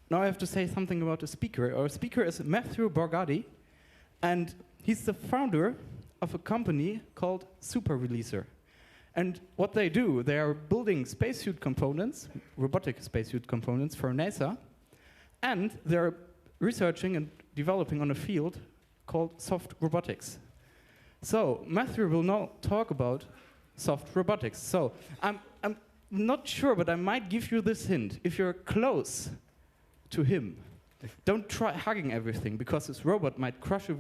now I have to say something about the speaker. Our speaker is Matthew Borgatti, and he's the founder of a company called Super Releaser. And what they do, they are building spacesuit components, robotic spacesuit components for NASA, and they're researching and developing on a field called soft robotics. So Matthew will now talk about soft robotics. So I'm not sure, but I might give you this hint. If you're close to him, don't try hugging everything, because this robot might crush you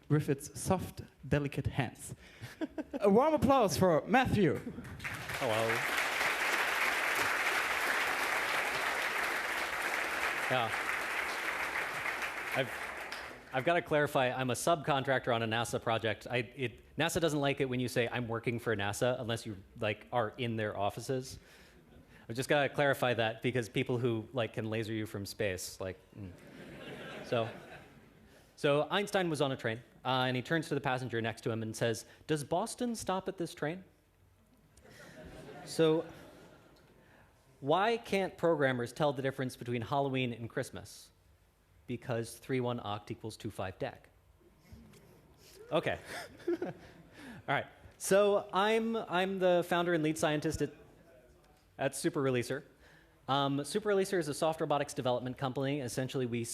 with its soft, delicate hands. A warm applause for Matthew. Hello. Yeah. I've got to clarify, I'm a subcontractor on a NASA project. NASA doesn't like it when you say I'm working for NASA unless you are in their offices. I've just got to clarify that, because people who can laser you from space, So Einstein was on a train, and he turns to the passenger next to him and says, "Does Boston stop at this train?" So why can't programmers tell the difference between Halloween and Christmas? Because 3-1 oct equals 2-5 dec. Okay. All right. So I'm the founder and lead scientist at Super Releaser. Super Releaser is a soft robotics development company. Essentially, we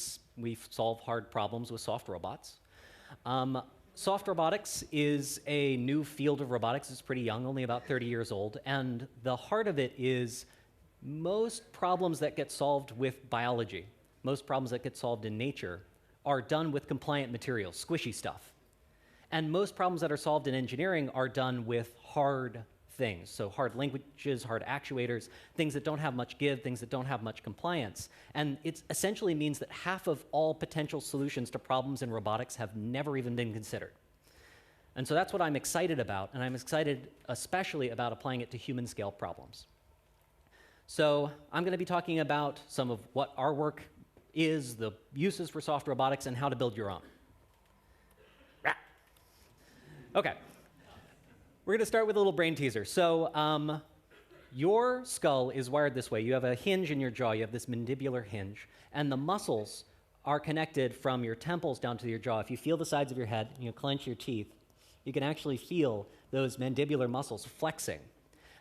solve hard problems with soft robots. Soft robotics is a new field of robotics. It's pretty young, only about 30 years old. And the heart of it is most problems that get solved with biology, most problems that get solved in nature, are done with compliant materials, squishy stuff. And most problems that are solved in engineering are done with hard things. So hard languages, hard actuators, things that don't have much give, things that don't have much compliance. And it essentially means that half of all potential solutions to problems in robotics have never even been considered. And so that's what I'm excited about, and I'm excited especially about applying it to human scale problems. So I'm going to be talking about some of what our work is, the uses for soft robotics, and how to build your own. Okay. We're going to start with a little brain teaser. So your skull is wired this way. You have a hinge in your jaw. You have this mandibular hinge. And the muscles are connected from your temples down to your jaw. If you feel the sides of your head and you clench your teeth, you can actually feel those mandibular muscles flexing.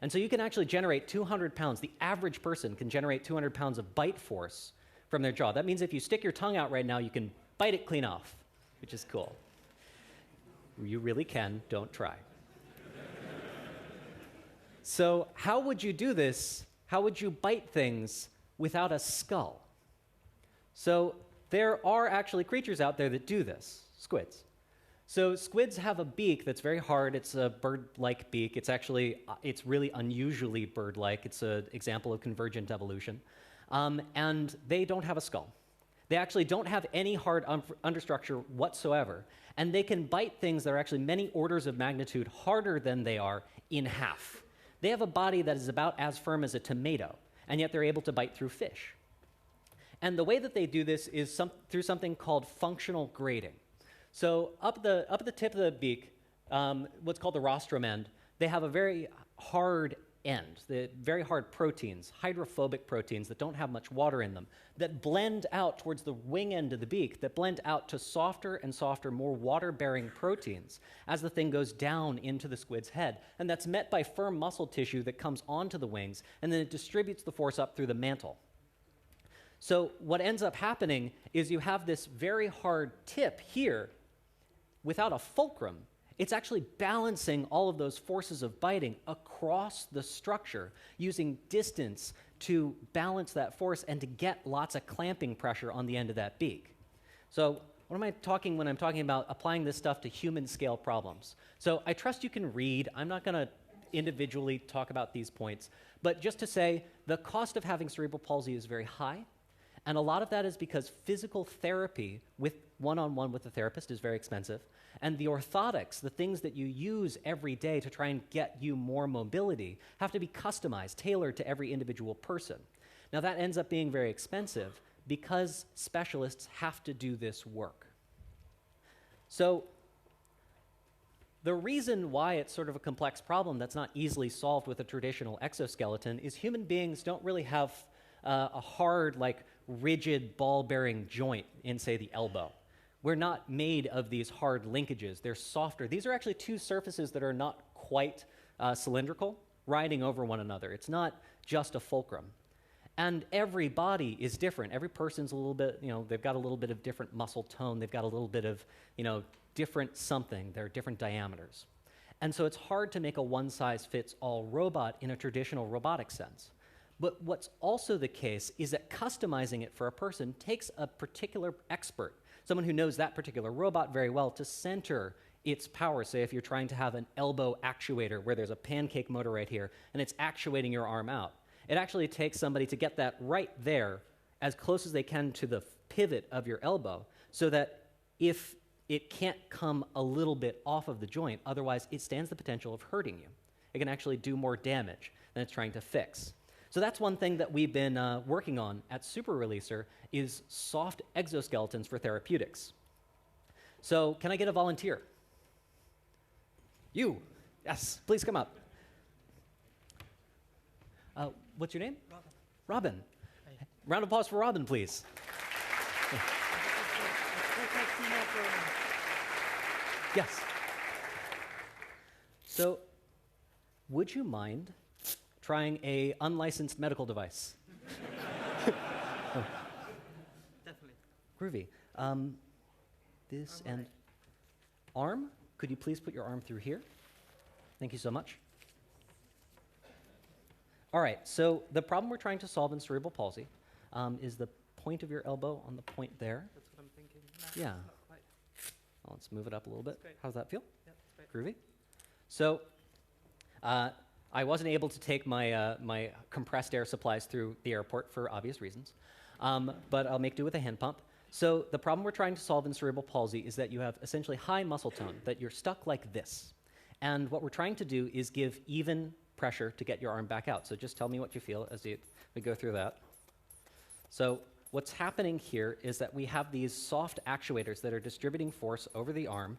And so you can actually generate 200 pounds. The average person can generate 200 pounds of bite force from their jaw. That means if you stick your tongue out right now, you can bite it clean off, which is cool. You really can. Don't try. So how would you do this? How would you bite things without a skull? So there are actually creatures out there that do this, squids. So squids have a beak that's very hard. It's a bird-like beak. It's really unusually bird-like. It's an example of convergent evolution. And they don't have a skull. They actually don't have any hard understructure whatsoever. And they can bite things that are actually many orders of magnitude harder than they are in half. They have a body that is about as firm as a tomato, and yet they're able to bite through fish. And the way that they do this is through something called functional grading. So up at the tip of the beak, what's called the rostrum end, they have a very hard end, the very hard proteins, hydrophobic proteins that don't have much water in them, that blend out towards the wing end of the beak, that blend out to softer and softer, more water-bearing proteins as the thing goes down into the squid's head. And that's met by firm muscle tissue that comes onto the wings, and then it distributes the force up through the mantle. So what ends up happening is you have this very hard tip here without a fulcrum. It's actually balancing all of those forces of biting across the structure, using distance to balance that force and to get lots of clamping pressure on the end of that beak. So what am I talking when I'm talking about applying this stuff to human scale problems? So I trust you can read. I'm not going to individually talk about these points, but just to say the cost of having cerebral palsy is very high. And a lot of that is because physical therapy with one-on-one with the therapist is very expensive. And the orthotics, the things that you use every day to try and get you more mobility, have to be customized, tailored to every individual person. Now that ends up being very expensive because specialists have to do this work. So the reason why it's sort of a complex problem that's not easily solved with a traditional exoskeleton is human beings don't really have a hard, rigid ball-bearing joint in, say, the elbow. We're not made of these hard linkages. They're softer. These are actually two surfaces that are not quite cylindrical, riding over one another. It's not just a fulcrum. And every body is different. Every person's a little bit, they've got a little bit of different muscle tone. They've got a little bit of, different something. They're different diameters. And so it's hard to make a one-size-fits-all robot in a traditional robotic sense. But what's also the case is that customizing it for a person takes a particular expert, someone who knows that particular robot very well, to center its power. Say if you're trying to have an elbow actuator where there's a pancake motor right here and it's actuating your arm out. It actually takes somebody to get that right there as close as they can to the pivot of your elbow so that if it can't come a little bit off of the joint, otherwise it stands the potential of hurting you. It can actually do more damage than it's trying to fix. So that's one thing that we've been working on at Super Releaser is soft exoskeletons for therapeutics. So can I get a volunteer? You. Yes, please come up. What's your name? Robin. Robin. Hi. Round of applause for Robin, please. Yes. So, would you mind trying a unlicensed medical device? Oh. Definitely. Groovy. This and arm. Could you please put your arm through here? Thank you so much. All right, so the problem we're trying to solve in cerebral palsy is the point of your elbow on the point there. That's what I'm thinking. Yeah. Not quite. Well, let's move it up a little bit. That's great. How's that feel? Yeah, that's great. Groovy. So I wasn't able to take my, my compressed air supplies through the airport for obvious reasons, but I'll make do with a hand pump. So the problem we're trying to solve in cerebral palsy is that you have essentially high muscle tone, that you're stuck like this. And what we're trying to do is give even pressure to get your arm back out. So just tell me what you feel as we go through that. So what's happening here is that we have these soft actuators that are distributing force over the arm.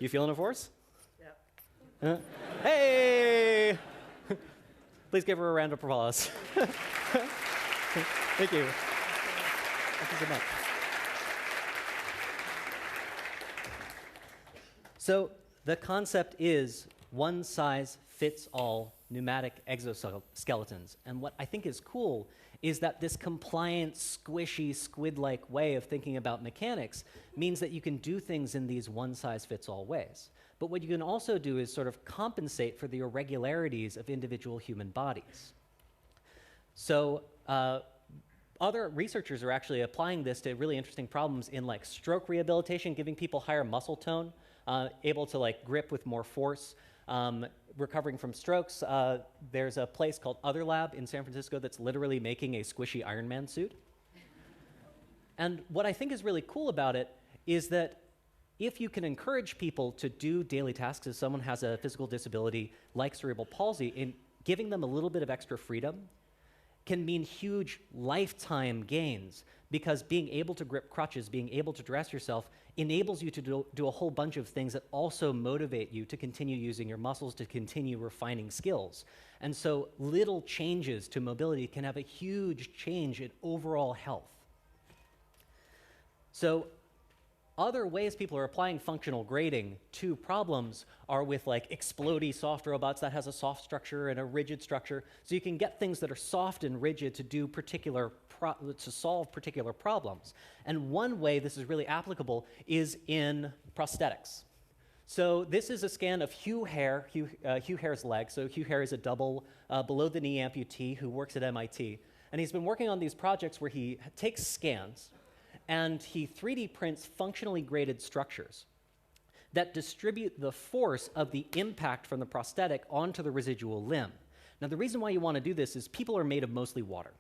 You feeling a force? Yeah. Hey! Please give her a round of applause. Thank you. Thank you so much. So the concept is one-size-fits-all pneumatic exoskeletons. And what I think is cool is that this compliant, squishy, squid-like way of thinking about mechanics means that you can do things in these one-size-fits-all ways. But what you can also do is sort of compensate for the irregularities of individual human bodies. So other researchers are actually applying this to really interesting problems in like stroke rehabilitation, giving people higher muscle tone, able to like grip with more force, recovering from strokes. There's a place called Other Lab in San Francisco that's literally making a squishy Iron Man suit. And what I think is really cool about it is that if you can encourage people to do daily tasks as someone has a physical disability like cerebral palsy, in giving them a little bit of extra freedom can mean huge lifetime gains, because being able to grip crutches, being able to dress yourself, enables you to do a whole bunch of things that also motivate you to continue using your muscles, to continue refining skills. And so little changes to mobility can have a huge change in overall health. So other ways people are applying functional grading to problems are with like explodey soft robots that has a soft structure and a rigid structure. So you can get things that are soft and rigid to do to solve particular problems. And one way this is really applicable is in prosthetics. So this is a scan of Hugh Hare's leg. So Hugh Hare is a double below-the-knee amputee who works at MIT. And he's been working on these projects where he takes scans and he 3D prints functionally graded structures that distribute the force of the impact from the prosthetic onto the residual limb. Now, the reason why you want to do this is people are made of mostly water.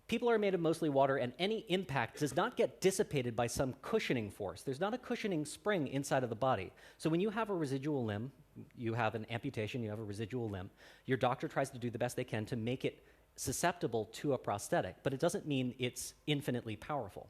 People are made of mostly water, and any impact does not get dissipated by some cushioning force. There's not a cushioning spring inside of the body. So when you have a residual limb, you have an amputation, you have a residual limb, your doctor tries to do the best they can to make it susceptible to a prosthetic, but it doesn't mean it's infinitely powerful.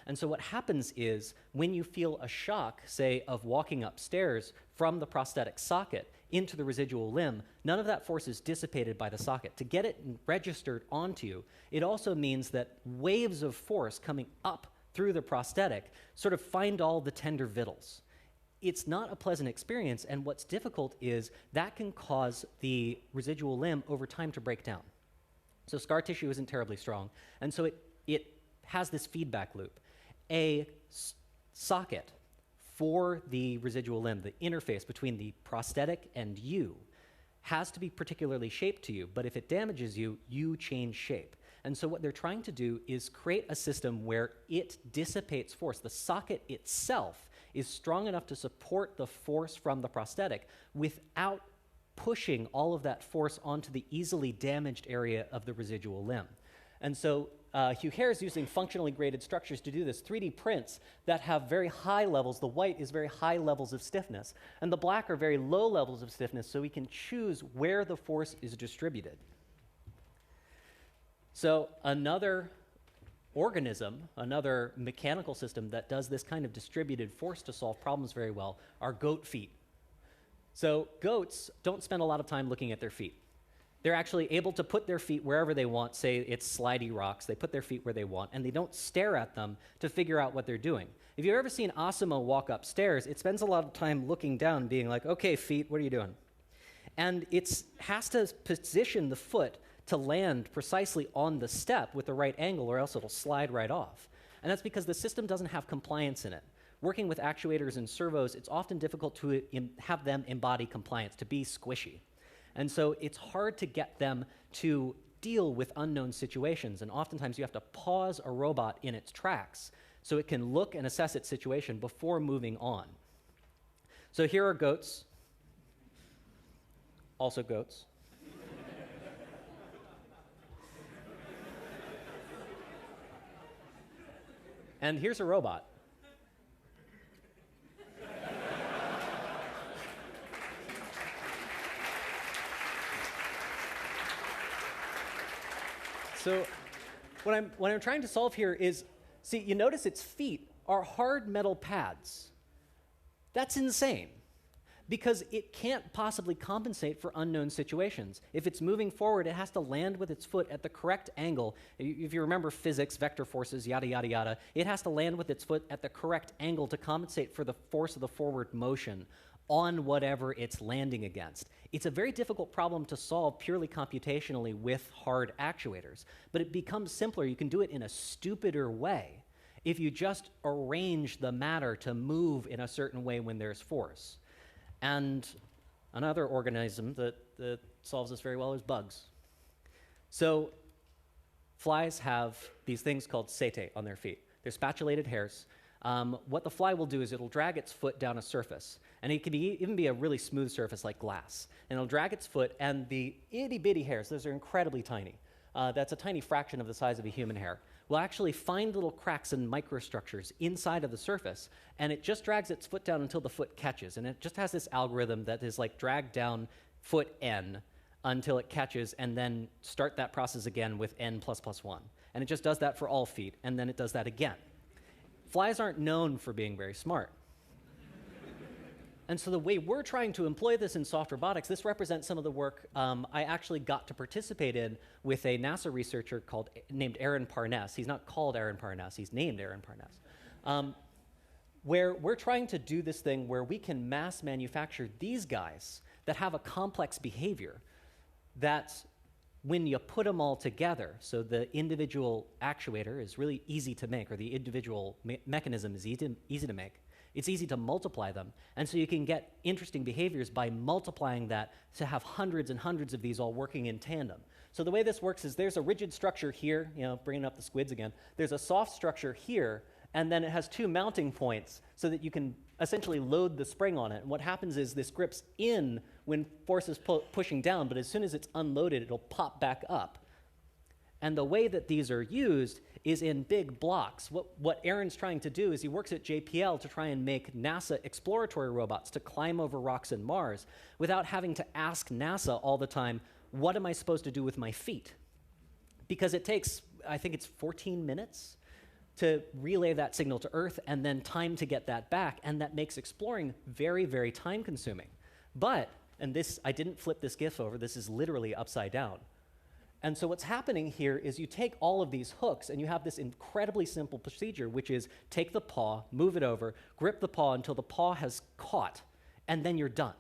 And so what happens is when you feel a shock, say, of walking upstairs from the prosthetic socket, into the residual limb, none of that force is dissipated by the socket. To get it registered onto you, it also means that waves of force coming up through the prosthetic sort of find all the tender vittles. It's not a pleasant experience, and what's difficult is that can cause the residual limb over time to break down. So scar tissue isn't terribly strong, and so it has this feedback loop. A socket for the residual limb, the interface between the prosthetic and you, has to be particularly shaped to you, but if it damages you, you change shape. And so what they're trying to do is create a system where it dissipates force. The socket itself is strong enough to support the force from the prosthetic without pushing all of that force onto the easily damaged area of the residual limb. And so Hugh Hare is using functionally graded structures to do this. 3D prints that have very high levels. The white is very high levels of stiffness, and the black are very low levels of stiffness, so we can choose where the force is distributed. So another organism, another mechanical system that does this kind of distributed force to solve problems very well are goat feet. So goats don't spend a lot of time looking at their feet. They're actually able to put their feet wherever they want. Say it's slidey rocks. They put their feet where they want, and they don't stare at them to figure out what they're doing. If you've ever seen Asimo walk upstairs, it spends a lot of time looking down, being like, okay, feet, what are you doing? And it has to position the foot to land precisely on the step with the right angle, or else it'll slide right off. And that's because the system doesn't have compliance in it. Working with actuators and servos, it's often difficult to have them embody compliance, to be squishy. And so it's hard to get them to deal with unknown situations, and oftentimes you have to pause a robot in its tracks so it can look and assess its situation before moving on. So here are goats, also goats. And here's a robot. So what I'm trying to solve here is, see, you notice its feet are hard metal pads. That's insane, because it can't possibly compensate for unknown situations. If it's moving forward, it has to land with its foot at the correct angle. If you remember physics, vector forces, yada, yada, yada, it has to land with its foot at the correct angle to compensate for the force of the forward motion on whatever it's landing against. It's a very difficult problem to solve purely computationally with hard actuators, but it becomes simpler. You can do it in a stupider way if you just arrange the matter to move in a certain way when there's force. And another organism that solves this very well is bugs. So flies have these things called setae on their feet. They're spatulated hairs. What the fly will do is it'll drag its foot down a surface, and it can even be a really smooth surface like glass. And it'll drag its foot, and the itty-bitty hairs, those are incredibly tiny. That's a tiny fraction of the size of a human hair, will actually find little cracks and microstructures inside of the surface, and it just drags its foot down until the foot catches. And it just has this algorithm that is like drag down foot n until it catches, and then start that process again with n ++ 1. And it just does that for all feet, and then it does that again. Flies aren't known for being very smart. And so the way we're trying to employ this in soft robotics, this represents some of the work I actually got to participate in with a NASA researcher named Aaron Parness. He's not called Aaron Parness, he's named Aaron Parness. Where we're trying to do this thing where we can mass manufacture these guys that have a complex behavior that when you put them all together, so the individual actuator is really easy to make, or the individual mechanism is easy to make, it's easy to multiply them. And so you can get interesting behaviors by multiplying that to have hundreds and hundreds of these all working in tandem. So the way this works is there's a rigid structure here, bringing up the squids again. There's a soft structure here, and then it has two mounting points so that you can essentially load the spring on it. And what happens is this grips in when force is pushing down, but as soon as it's unloaded, it'll pop back up. And the way that these are used is in big blocks. What Aaron's trying to do is he works at JPL to try and make NASA exploratory robots to climb over rocks in Mars without having to ask NASA all the time, what am I supposed to do with my feet? Because it takes, I think it's 14 minutes to relay that signal to Earth and then time to get that back, and that makes exploring very, very time consuming. But And this, I didn't flip this GIF over. This is literally upside down. And so what's happening here is you take all of these hooks and you have this incredibly simple procedure, which is take the paw, move it over, grip the paw until the paw has caught, and then you're done.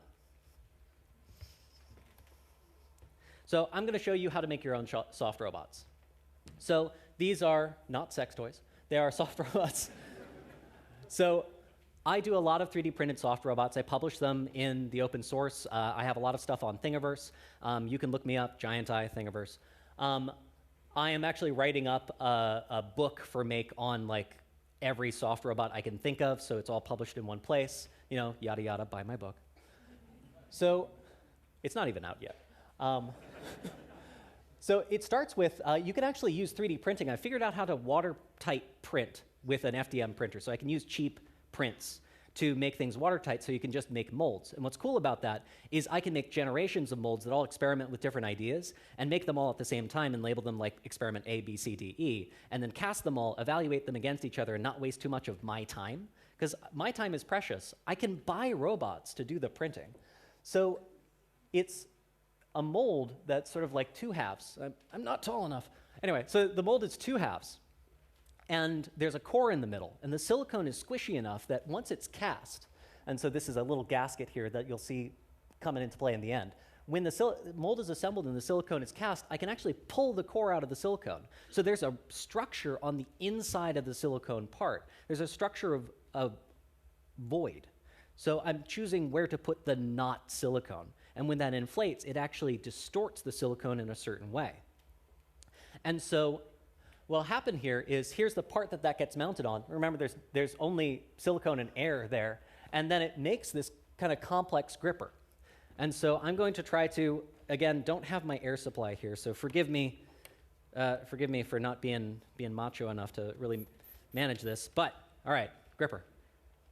So I'm going to show you how to make your own soft robots. So these are not sex toys. They are soft robots. So I do a lot of 3D printed soft robots. I publish them in the open source. I have a lot of stuff on Thingiverse. You can look me up, Giant Eye, Thingiverse. I am actually writing up a book for Make on like every soft robot I can think of, so it's all published in one place. You know, yada yada, buy my book. So it's not even out yet. So it starts with, you can actually use 3D printing. I figured out how to watertight print with an FDM printer, so I can use cheap prints to make things watertight so you can just make molds. And what's cool about that is I can make generations of molds that all experiment with different ideas and make them all at the same time and label them like experiment A, B, C, D, E, and then cast them all, evaluate them against each other and not waste too much of my time, because my time is precious. I can buy robots to do the printing. So it's a mold that's sort of like two halves. I'm not tall enough. Anyway, so the mold is two halves. And there's a core in the middle. And the silicone is squishy enough that once it's cast, and so this is a little gasket here that you'll see coming into play in the end. When the mold is assembled and the silicone is cast, I can actually pull the core out of the silicone. So there's a structure on the inside of the silicone part. There's a structure of a void. So I'm choosing where to put the not silicone. And when that inflates, it actually distorts the silicone in a certain way. And so what'll happen here is, here's the part that gets mounted on. Remember, there's only silicone and air there. And then it makes this kind of complex gripper. And so I'm going to try to, again, don't have my air supply here, so forgive me for not being macho enough to really manage this. But, all right, gripper.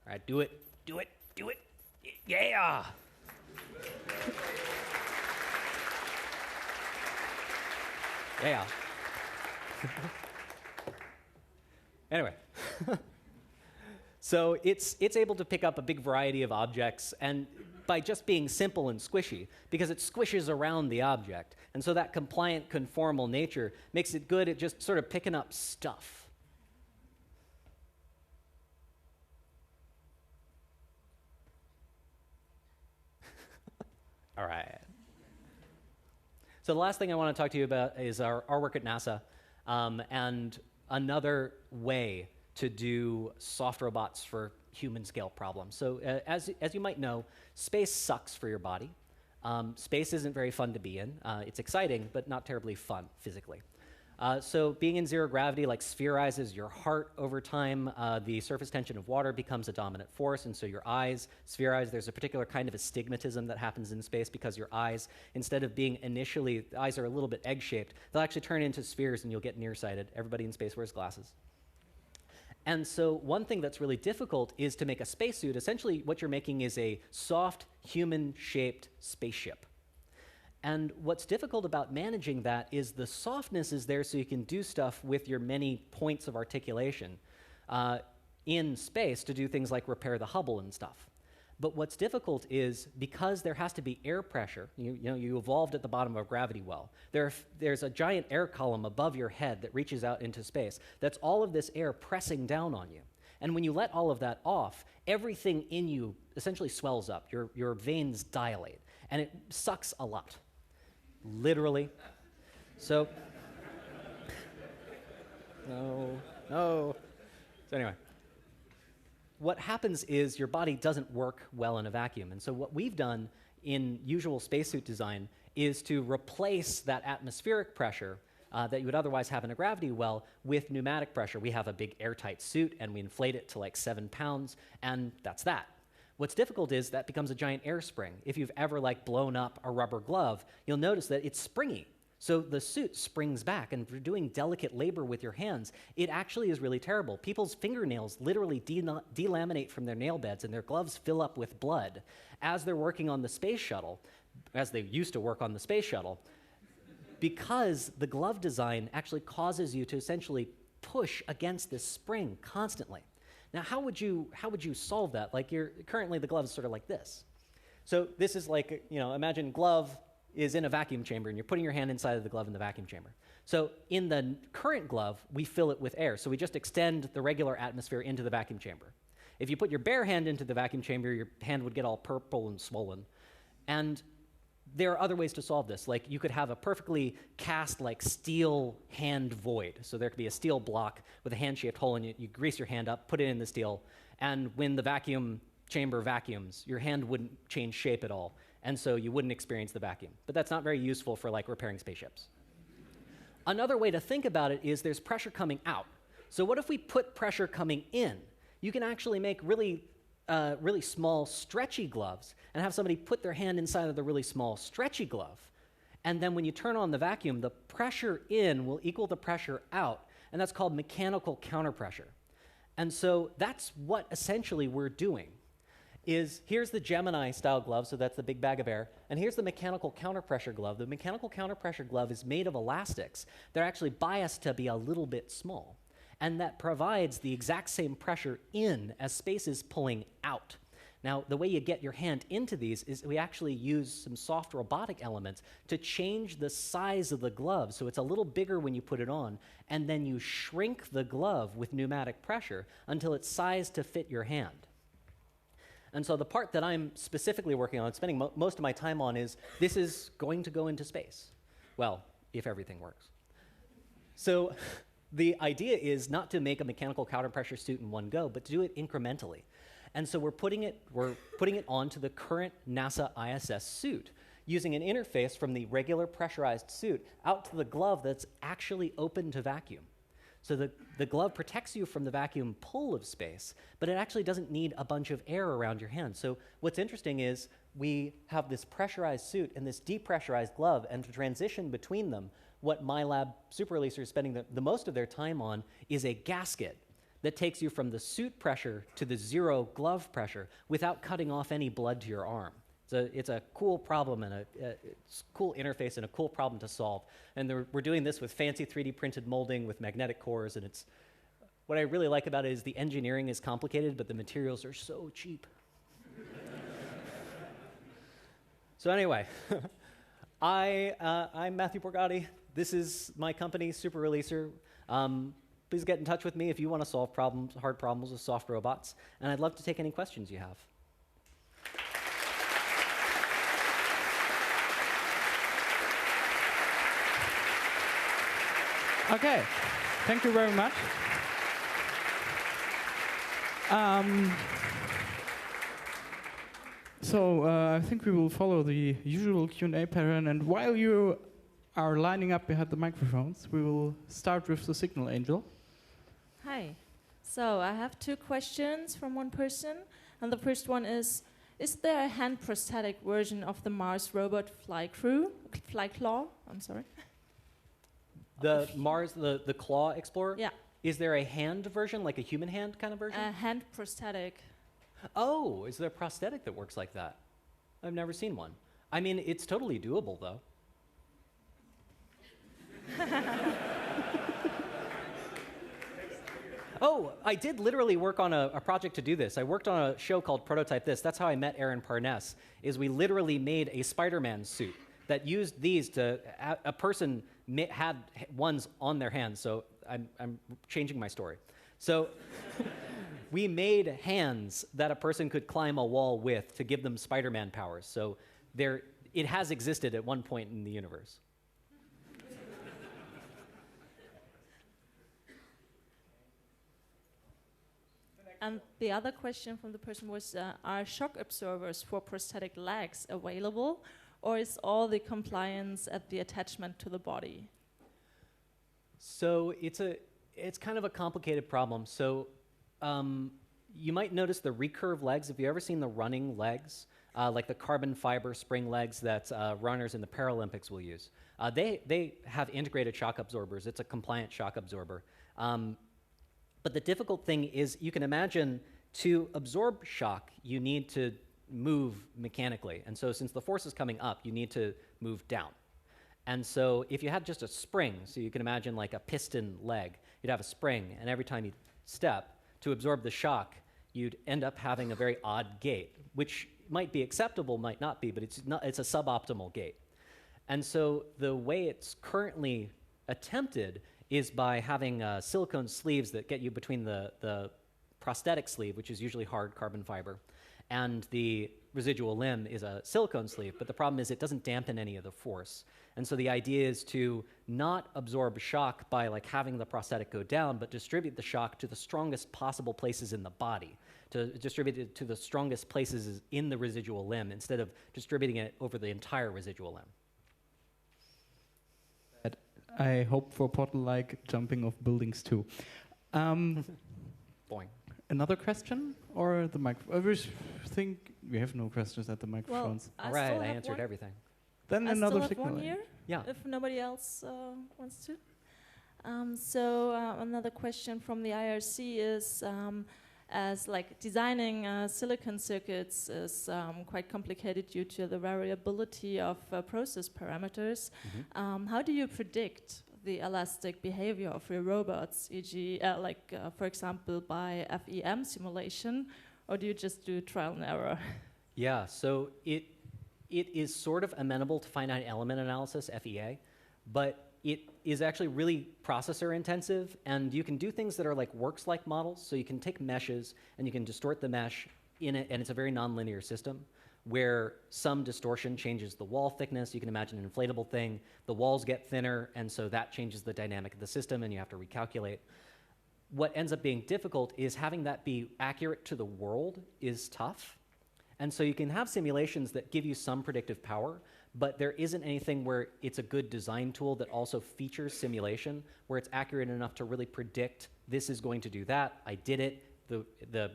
All right, do it. Yeah! Yeah. Anyway, so it's able to pick up a big variety of objects, and by just being simple and squishy, because it squishes around the object. And so that compliant, conformal nature makes it good at just sort of picking up stuff. All right. So the last thing I want to talk to you about is our work at NASA, and another way to do soft robots for human scale problems. So as you might know, space sucks for your body. Space isn't very fun to be in. It's exciting, but not terribly fun physically. So being in zero gravity like spherizes your heart over time. The surface tension of water becomes a dominant force, and so your eyes spherize. There's a particular kind of astigmatism that happens in space because your eyes, instead of being initially, the eyes are a little bit egg-shaped, they'll actually turn into spheres and you'll get nearsighted. Everybody in space wears glasses. And so one thing that's really difficult is to make a spacesuit. Essentially what you're making is a soft, human-shaped spaceship. And what's difficult about managing that is the softness is there so you can do stuff with your many points of articulation in space to do things like repair the Hubble and stuff. But what's difficult is because there has to be air pressure, you evolved at the bottom of a gravity well, there's a giant air column above your head that reaches out into space. That's all of this air pressing down on you. And when you let all of that off, everything in you essentially swells up. Your veins dilate. And it sucks a lot. Literally. So, no. So anyway, what happens is your body doesn't work well in a vacuum. And so what we've done in usual spacesuit design is to replace that atmospheric pressure that you would otherwise have in a gravity well with pneumatic pressure. We have a big airtight suit, and we inflate it to like 7 pounds, and that's that. What's difficult is that becomes a giant air spring. If you've ever like blown up a rubber glove, you'll notice that it's springy. So the suit springs back, and if you're doing delicate labor with your hands, it actually is really terrible. People's fingernails literally delaminate from their nail beds, and their gloves fill up with blood as they're working on the space shuttle, as they used to work on the space shuttle, because the glove design actually causes you to essentially push against this spring constantly. Now, how would you solve that? Like currently the glove is sort of like this. So this is like, imagine glove is in a vacuum chamber, and you're putting your hand inside of the glove in the vacuum chamber. So in the current glove, we fill it with air. So we just extend the regular atmosphere into the vacuum chamber. If you put your bare hand into the vacuum chamber, your hand would get all purple and swollen. And there are other ways to solve this. Like you could have a perfectly cast like steel hand void. So there could be a steel block with a hand-shaped hole in it. You grease your hand up, put it in the steel, and when the vacuum chamber vacuums, your hand wouldn't change shape at all. And so you wouldn't experience the vacuum. But that's not very useful for like repairing spaceships. Another way to think about it is there's pressure coming out. So what if we put pressure coming in? You can actually make really small, stretchy gloves and have somebody put their hand inside of the really small, stretchy glove. And then when you turn on the vacuum, the pressure in will equal the pressure out, and that's called mechanical counterpressure. And so that's what essentially we're doing. Here's the Gemini-style glove, so that's the big bag of air, and here's the mechanical counterpressure glove. The mechanical counterpressure glove is made of elastics. They're actually biased to be a little bit small, and that provides the exact same pressure in as space is pulling out. Now, the way you get your hand into these is we actually use some soft robotic elements to change the size of the glove, so it's a little bigger when you put it on, and then you shrink the glove with pneumatic pressure until it's sized to fit your hand. And so the part that I'm specifically working on, spending most of my time on, is this is going to go into space. Well, if everything works. So the idea is not to make a mechanical counterpressure suit in one go, but to do it incrementally. And so we're putting it onto the current NASA ISS suit, using an interface from the regular pressurized suit out to the glove that's actually open to vacuum. So the glove protects you from the vacuum pull of space, but it actually doesn't need a bunch of air around your hand. So what's interesting is we have this pressurized suit and this depressurized glove, and to transition between them, what my lab super releaser is spending the most of their time on is a gasket that takes you from the suit pressure to the zero glove pressure without cutting off any blood to your arm. It's a cool problem and a cool interface and a cool problem to solve. And we're doing this with fancy 3D printed molding with magnetic cores, and what I really like about it is the engineering is complicated, but the materials are so cheap. So anyway, I'm Matthew Borgatti. This is my company, Super Releaser. Please get in touch with me if you want to solve hard problems with soft robots, and I'd love to take any questions you have. Okay, thank you very much. I think we will follow the usual Q&A pattern, and while you are lining up behind the microphones, we will start with the Signal Angel. Hi. So I have two questions from one person, and the first one is there a hand prosthetic version of the Mars robot Flyclaw? I'm sorry. The Mars, the Claw Explorer? Yeah. Is there a hand version, like a human hand kind of version? A hand prosthetic. Oh, is there a prosthetic that works like that? I've never seen one. I mean, it's totally doable, though. Oh, I did literally work on a project to do this. I worked on a show called Prototype This. That's how I met Aaron Parness, is we literally made a Spider-Man suit that used these to, a person had ones on their hands, so I'm changing my story. So we made hands that a person could climb a wall with to give them Spider-Man powers. So it has existed at one point in the universe. And the other question from the person was, are shock absorbers for prosthetic legs available, or is all the compliance at the attachment to the body? So it's kind of a complicated problem. So you might notice the recurve legs. Have you ever seen the running legs, like the carbon fiber spring legs that runners in the Paralympics will use? They have integrated shock absorbers. It's a compliant shock absorber. But the difficult thing is, you can imagine, to absorb shock, you need to move mechanically. And so since the force is coming up, you need to move down. And so if you had just a spring, so you can imagine like a piston leg, you'd have a spring, and every time you step, to absorb the shock, you'd end up having a very odd gait, which might be acceptable, might not be, but it's a suboptimal gate. And so the way it's currently attempted is by having silicone sleeves that get you between the prosthetic sleeve, which is usually hard carbon fiber, and the residual limb is a silicone sleeve. But the problem is it doesn't dampen any of the force. And so the idea is to not absorb shock by like having the prosthetic go down, but distribute the shock to the strongest possible places in the body, to distribute it to the strongest places in the residual limb instead of distributing it over the entire residual limb. I hope for portal-like jumping of buildings too. Boing. Another question or the microphone? I think we have no questions at the microphones. Well, All right, I answered everything. Then I another still have signal. one here, Yeah. if nobody else wants to. Another question from the IRC is, as like designing silicon circuits is quite complicated due to the variability of process parameters. How do you predict the elastic behavior of your robots, e.g., for example, by FEM simulation, or do you just do trial and error? Yeah, so it is sort of amenable to finite element analysis, FEA, but it is actually really processor intensive, and you can do things that are like works-like models. So you can take meshes and you can distort the mesh in it, and it's a very nonlinear system where some distortion changes the wall thickness. You can imagine an inflatable thing. The walls get thinner, and so that changes the dynamic of the system, and you have to recalculate. What ends up being difficult is having that be accurate to the world is tough. And so you can have simulations that give you some predictive power, but there isn't anything where it's a good design tool that also features simulation, where it's accurate enough to really predict this is going to do that. I did it. The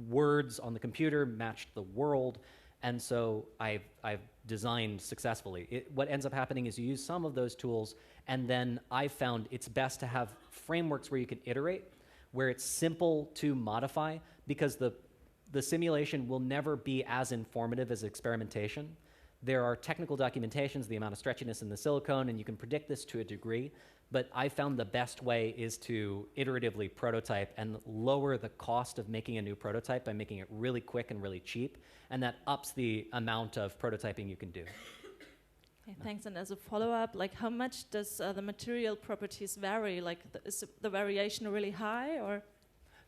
words on the computer matched the world, and so I've designed successfully. What ends up happening is you use some of those tools, and then I found it's best to have frameworks where you can iterate, where it's simple to modify, because the simulation will never be as informative as experimentation. There are technical documentations, the amount of stretchiness in the silicone, and you can predict this to a degree, but I found the best way is to iteratively prototype and lower the cost of making a new prototype by making it really quick and really cheap, and that ups the amount of prototyping you can do. Okay, thanks. And as a follow-up, like how much does the material properties vary? Like is the variation really high, or?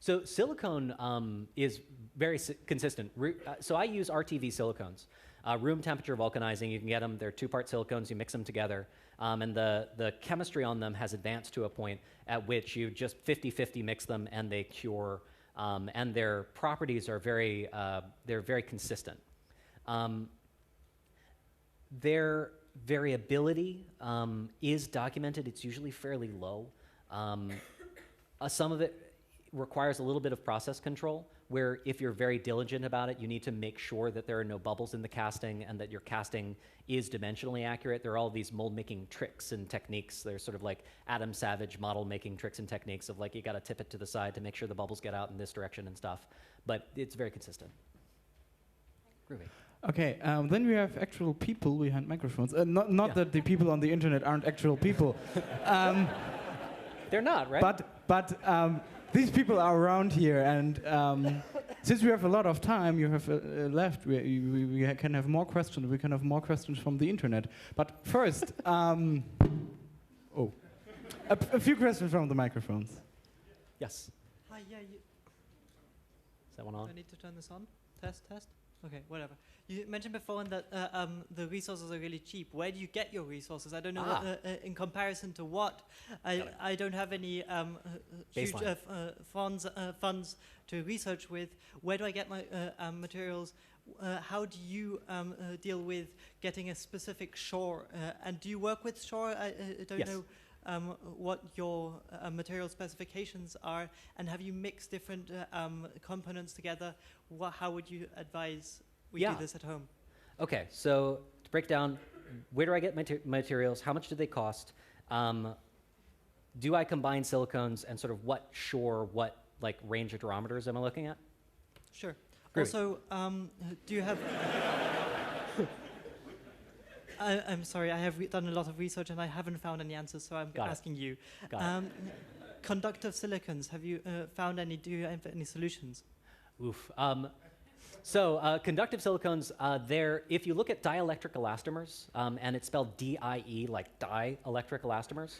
So silicone is very consistent. So I use RTV silicones. Room temperature vulcanizing, you can get them. They're two-part silicones. You mix them together. And the chemistry on them has advanced to a point at which you just 50-50 mix them and they cure. And their properties are they're very consistent. Their variability is documented. It's usually fairly low. Some of it requires a little bit of process control, where if you're very diligent about it, you need to make sure that there are no bubbles in the casting and that your casting is dimensionally accurate. There are all these mold-making tricks and techniques. There's sort of like Adam Savage model-making tricks and techniques of like you got to tip it to the side to make sure the bubbles get out in this direction and stuff. But it's very consistent. Groovy. Okay, then we have actual people behind microphones. Not that the people on the internet aren't actual people. They're not, right? But these people are around here, and since we have a lot of time, you have left. We can have more questions. We can have more questions from the internet. But first, a few questions from the microphones. Yes. Hi, yeah. Is that one on? Do I need to turn this on? Test. Okay, whatever. You mentioned before that the resources are really cheap. Where do you get your resources? I don't know what, in comparison to what. I don't have any huge funds to research with. Where do I get my materials? How do you deal with getting a specific shore? And do you work with shore? I don't know what your material specifications are, and have you mixed different components together? How would you advise we do this at home? Okay, so to break down, where do I get materials? How much do they cost? Do I combine silicones, and sort of what like range of durometers am I looking at? Sure. Groovy. Also, do you have... I'm sorry, I have done a lot of research and I haven't found any answers, so I'm asking you. Conductive silicons, have you found any? Do you have any solutions? Oof. So conductive silicones, if you look at dielectric elastomers, and it's spelled D-I-E, like dielectric elastomers,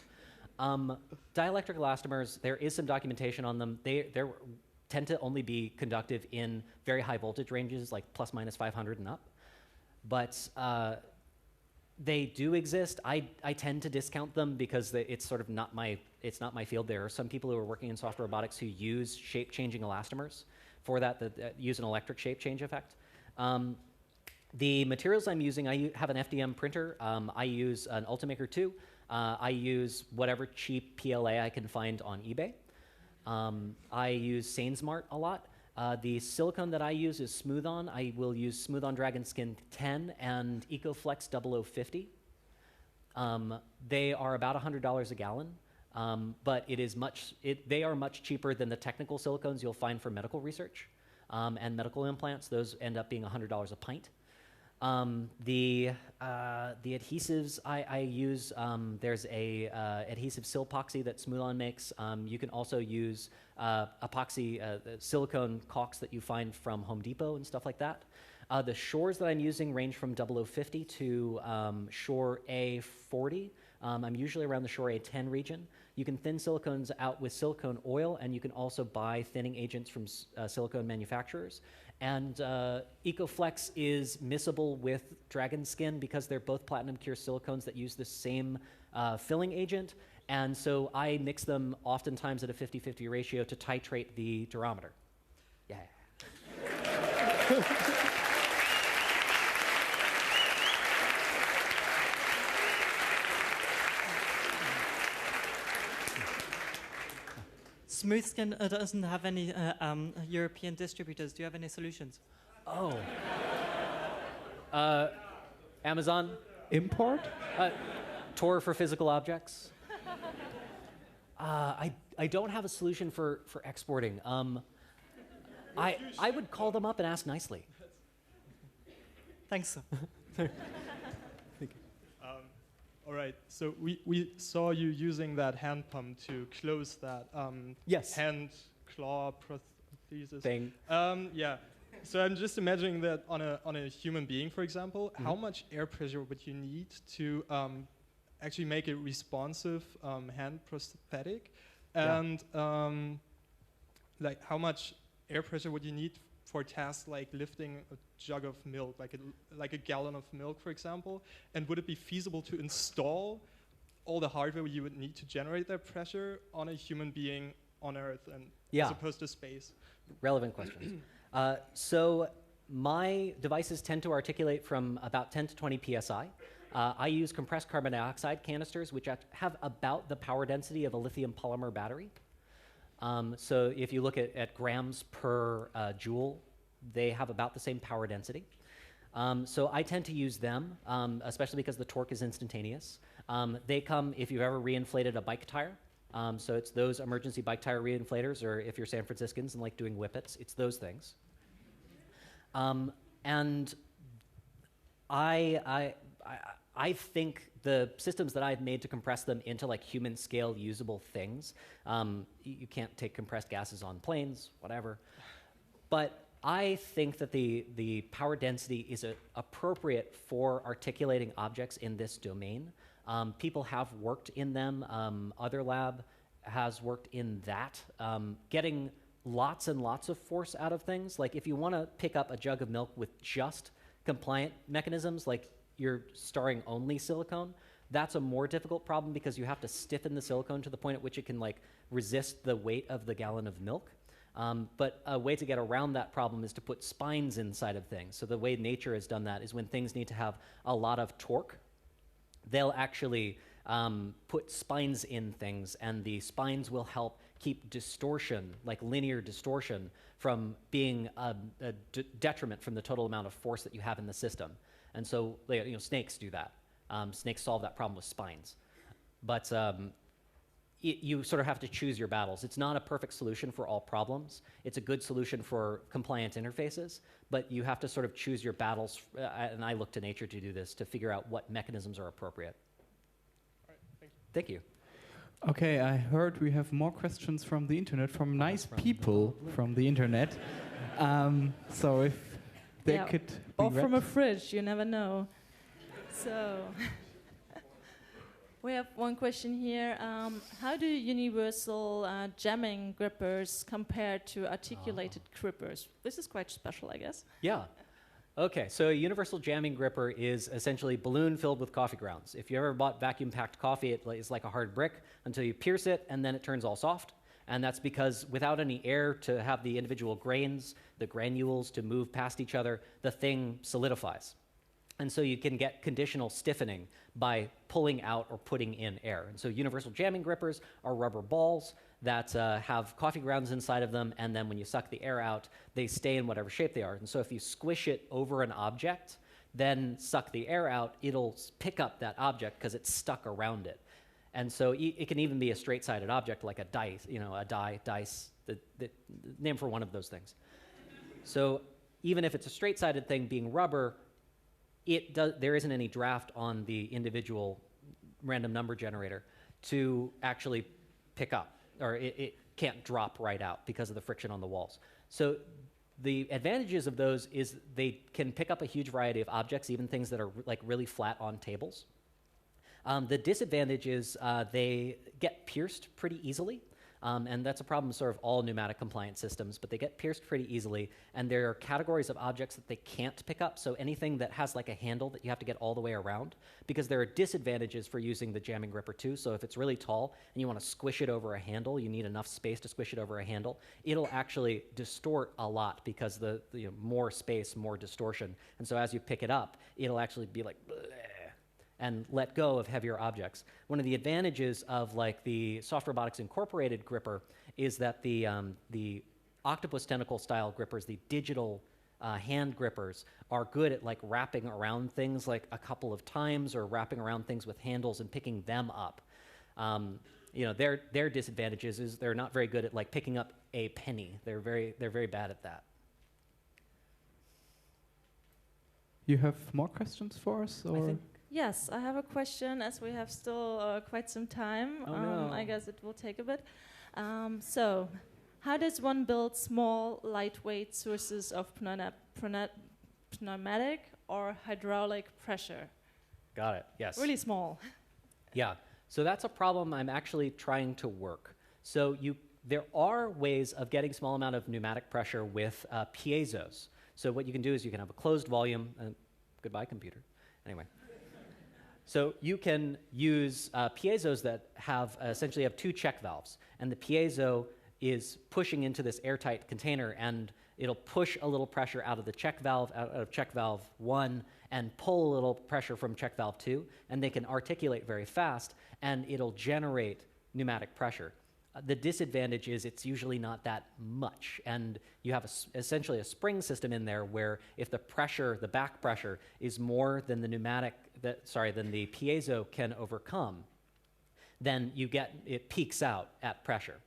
dielectric elastomers, there is some documentation on them. They tend to only be conductive in very high voltage ranges, like plus minus 500 and up. But they do exist. I tend to discount them because it's sort of not my field. There are some people who are working in software robotics who use shape-changing elastomers for that use an electric shape change effect. The materials I'm using, I have an FDM printer. I use an Ultimaker 2. I use whatever cheap PLA I can find on eBay. I use SaneSmart a lot. The silicone that I use is Smooth-On. I will use Smooth-On Dragon Skin 10 and EcoFlex 0050. They are about $100 a gallon, but they are much cheaper than the technical silicones you'll find for medical research and medical implants. Those end up being $100 a pint. The adhesives I use, there's a adhesive silpoxy that Smooth-On makes. You can also use epoxy silicone caulks that you find from Home Depot and stuff like that. The shores that I'm using range from 0050 to shore A40. I'm usually around the shore A10 region. You can thin silicones out with silicone oil, and you can also buy thinning agents from silicone manufacturers. And EcoFlex is miscible with Dragon Skin because they're both platinum cure silicones that use the same filling agent. And so I mix them oftentimes at a 50-50 ratio to titrate the durometer. Yeah. Smooth Skin doesn't have any European distributors. Do you have any solutions? Oh. Amazon? Import? Tor for physical objects? I don't have a solution for exporting. I would call them up and ask nicely. Thanks. All right, so we saw you using that hand pump to close that Yes. hand claw prosthesis Thing. Yeah, so I'm just imagining that on a human being, for example, how much air pressure would you need to actually make a responsive hand prosthetic, and like how much air pressure would you need for tasks like lifting a jug of milk, like a gallon of milk, for example? And would it be feasible to install all the hardware you would need to generate that pressure on a human being on Earth, and as opposed to space? Relevant questions. So my devices tend to articulate from about 10 to 20 psi. I use compressed carbon dioxide canisters, which have about the power density of a lithium polymer battery. So if you look at grams per joule, they have about the same power density. So I tend to use them, especially because the torque is instantaneous. They come if you've ever reinflated a bike tire. So it's those emergency bike tire reinflators, or if you're San Franciscans and like doing whippets, it's those things. And I think the systems that I've made to compress them into like human scale usable things, you can't take compressed gases on planes, whatever. But I think that the power density is appropriate for articulating objects in this domain. People have worked in them. Other lab has worked in that. Getting lots and lots of force out of things. Like if you want to pick up a jug of milk with just compliant mechanisms, like you're storing only silicone, that's a more difficult problem because you have to stiffen the silicone to the point at which it can like resist the weight of the gallon of milk. But a way to get around that problem is to put spines inside of things. So the way nature has done that is when things need to have a lot of torque, they'll actually put spines in things, and the spines will help keep distortion, like linear distortion, from being a detriment from the total amount of force that you have in the system. And so, snakes do that. Snakes solve that problem with spines. But you sort of have to choose your battles. It's not a perfect solution for all problems. It's a good solution for compliant interfaces, but you have to sort of choose your battles, and I look to nature to do this, to figure out what mechanisms are appropriate. All right, thank you. Thank you. Okay, I heard we have more questions from the internet, from nice people from the internet. So if they Yeah, could be or from a red. fridge, you never know. So, we have one question here. How do universal jamming grippers compare to articulated grippers? This is quite special, I guess. Yeah. Okay, so a universal jamming gripper is essentially a balloon filled with coffee grounds. If you ever bought vacuum-packed coffee, it is like a hard brick until you pierce it, and then it turns all soft. And that's because without any air to have the individual grains, the granules to move past each other, the thing solidifies. And so you can get conditional stiffening by pulling out or putting in air. And so universal jamming grippers are rubber balls that have coffee grounds inside of them, and then when you suck the air out, they stay in whatever shape they are. And so if you squish it over an object, then suck the air out, it'll pick up that object because it's stuck around it. And so it can even be a straight-sided object like a dice, dice, the name for one of those things. So even if it's a straight-sided thing being rubber, there isn't any draft on the individual random number generator to actually pick up, or it can't drop right out because of the friction on the walls. So the advantages of those is they can pick up a huge variety of objects, even things that are like really flat on tables. The disadvantage is they get pierced pretty easily. And that's a problem with sort of all pneumatic compliant systems, but they get pierced pretty easily, and there are categories of objects that they can't pick up, so anything that has like a handle that you have to get all the way around, because there are disadvantages for using the jamming gripper too. So if it's really tall and you want to squish it over a handle, you need enough space to squish it over a handle, it'll actually distort a lot because the more space, more distortion. And so as you pick it up, it'll actually be like bleh, and let go of heavier objects. One of the advantages of like the Soft Robotics Incorporated gripper is that the octopus tentacle style grippers, the digital hand grippers, are good at like wrapping around things like a couple of times, or wrapping around things with handles and picking them up. Their disadvantages is they're not very good at like picking up a penny. They're very bad at that. You have more questions for us, or? I think. Yes, I have a question, as we have still quite some time. Oh, no. I guess it will take a bit. So, how does one build small, lightweight sources of pneumatic or hydraulic pressure? Got it, yes. Really small. Yeah, so that's a problem I'm actually trying to work. So there are ways of getting small amount of pneumatic pressure with piezos. So what you can do is you can have a closed volume, goodbye computer, anyway. So you can use piezos that essentially have two check valves, and the piezo is pushing into this airtight container, and it'll push a little pressure out of the check valve, out of check valve 1, and pull a little pressure from check valve 2, and they can articulate very fast, and it'll generate pneumatic pressure. The disadvantage is it's usually not that much, and you have essentially a spring system in there where if the pressure, the back pressure, is more than the than the piezo can overcome, then it peaks out at pressure.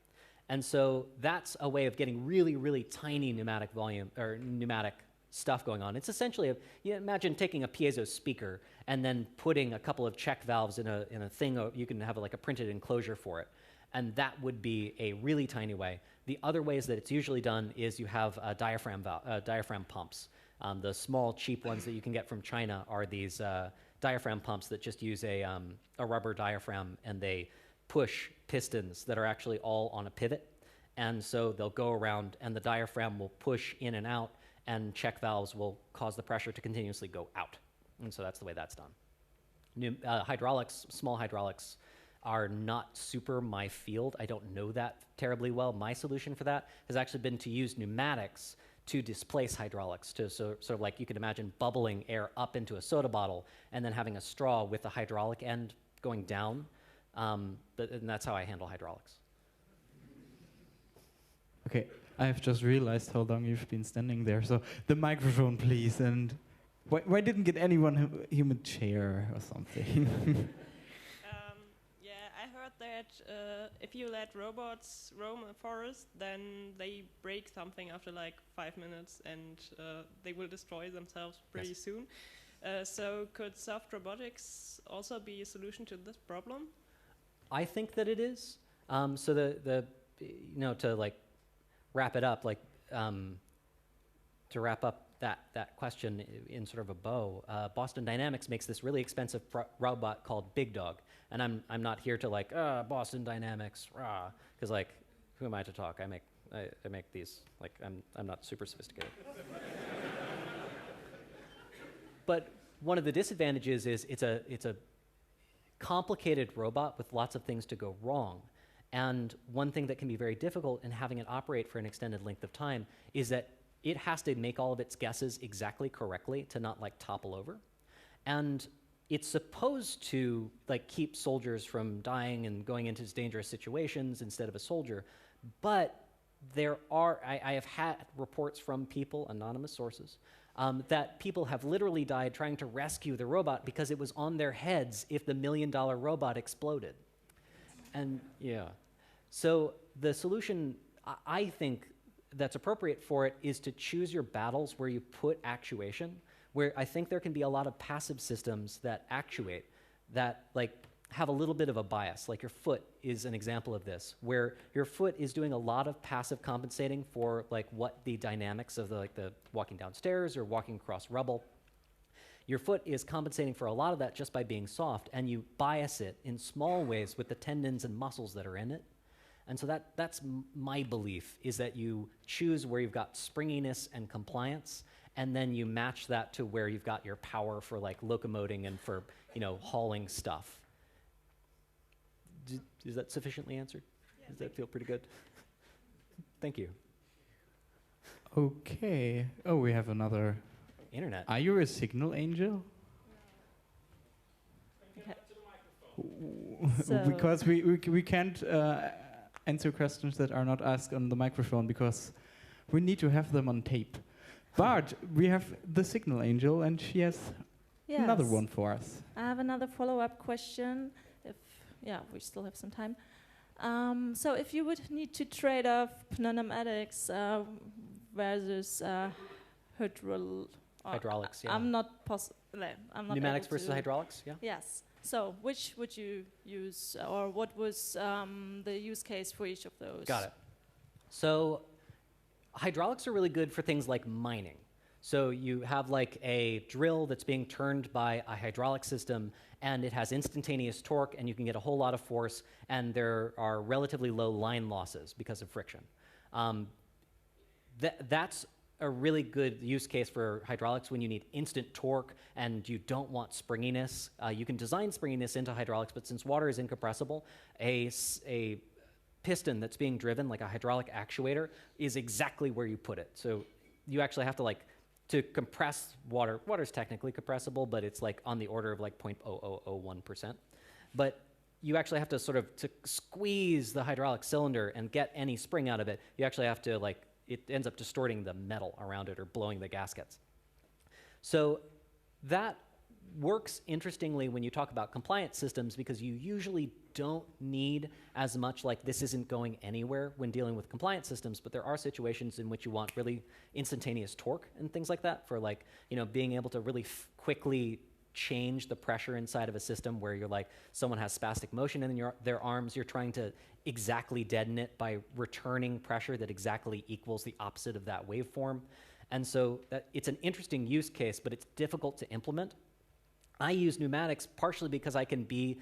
And so that's a way of getting really, really tiny pneumatic volume or pneumatic stuff going on. It's essentially imagine taking a piezo speaker and then putting a couple of check valves in a thing. You can have like a printed enclosure for it. And that would be a really tiny way. The other ways that it's usually done is you have diaphragm pumps. The small, cheap ones that you can get from China are these diaphragm pumps that just use a rubber diaphragm, and they push pistons that are actually all on a pivot. And so they'll go around, and the diaphragm will push in and out, and check valves will cause the pressure to continuously go out. And so that's the way that's done. Small hydraulics, are not super my field. I don't know that terribly well. My solution for that has actually been to use pneumatics to displace hydraulics, to sort of like you can imagine bubbling air up into a soda bottle and then having a straw with the hydraulic end going down. And that's how I handle hydraulics. Okay, I have just realized how long you've been standing there. So the microphone, please. And why didn't get anyone a human chair or something? That if you let robots roam a forest, then they break something after like 5 minutes, and they will destroy themselves pretty soon. So could soft robotics also be a solution to this problem? I think that it is. So to like wrap it up, to wrap up that question in sort of a bow, Boston Dynamics makes this really expensive robot called Big Dawg. And I'm not here to like, Boston Dynamics, rah, because like, who am I to talk? I make these, like, I'm not super sophisticated. But one of the disadvantages is it's a complicated robot with lots of things to go wrong. And one thing that can be very difficult in having it operate for an extended length of time is that it has to make all of its guesses exactly correctly to not like topple over. And it's supposed to like keep soldiers from dying and going into dangerous situations instead of a soldier. But I have had reports from people, anonymous sources, that people have literally died trying to rescue the robot because it was on their heads if the $1 million robot exploded. And yeah, so the solution I think that's appropriate for it is to choose your battles where you put actuation, where I think there can be a lot of passive systems that actuate, that like have a little bit of a bias. Like your foot is an example of this, where your foot is doing a lot of passive compensating for like what the dynamics of the walking downstairs or walking across rubble. Your foot is compensating for a lot of that just by being soft, and you bias it in small ways with the tendons and muscles that are in it. And so that's my belief, is that you choose where you've got springiness and compliance, and then you match that to where you've got your power for like locomoting and for, hauling stuff. Is that sufficiently answered? Yeah, does that feel pretty good? Thank you. Okay. Oh, we have another. Internet. Are you a signal angel? So because we can't answer questions that are not asked on the microphone because we need to have them on tape. But we have the signal angel, and she has another one for us. I have another follow-up question. We still have some time. So if you would need to trade off pneumatics versus hydraulics, yeah. I'm not Pneumatics versus hydraulics, yeah. Yes. So which would you use, or what was the use case for each of those? Got it. So hydraulics are really good for things like mining. So you have like a drill that's being turned by a hydraulic system, and it has instantaneous torque, and you can get a whole lot of force, and there are relatively low line losses because of friction. That's a really good use case for hydraulics when you need instant torque and you don't want springiness. You can design springiness into hydraulics, but since water is incompressible, a piston that's being driven, like a hydraulic actuator, is exactly where you put it. So you actually have to to compress water. Water is technically compressible, but it's like on the order of like 0.0001%. But you actually have to to squeeze the hydraulic cylinder and get any spring out of it. You actually have to it ends up distorting the metal around it or blowing the gaskets. So that works interestingly when you talk about compliance systems, because you usually don't need as much this isn't going anywhere when dealing with compliance systems, but there are situations in which you want really instantaneous torque and things like that for being able to really quickly change the pressure inside of a system where you're someone has spastic motion in their arms, you're trying to exactly deaden it by returning pressure that exactly equals the opposite of that waveform. And so it's an interesting use case, but it's difficult to implement. I use pneumatics partially because I can be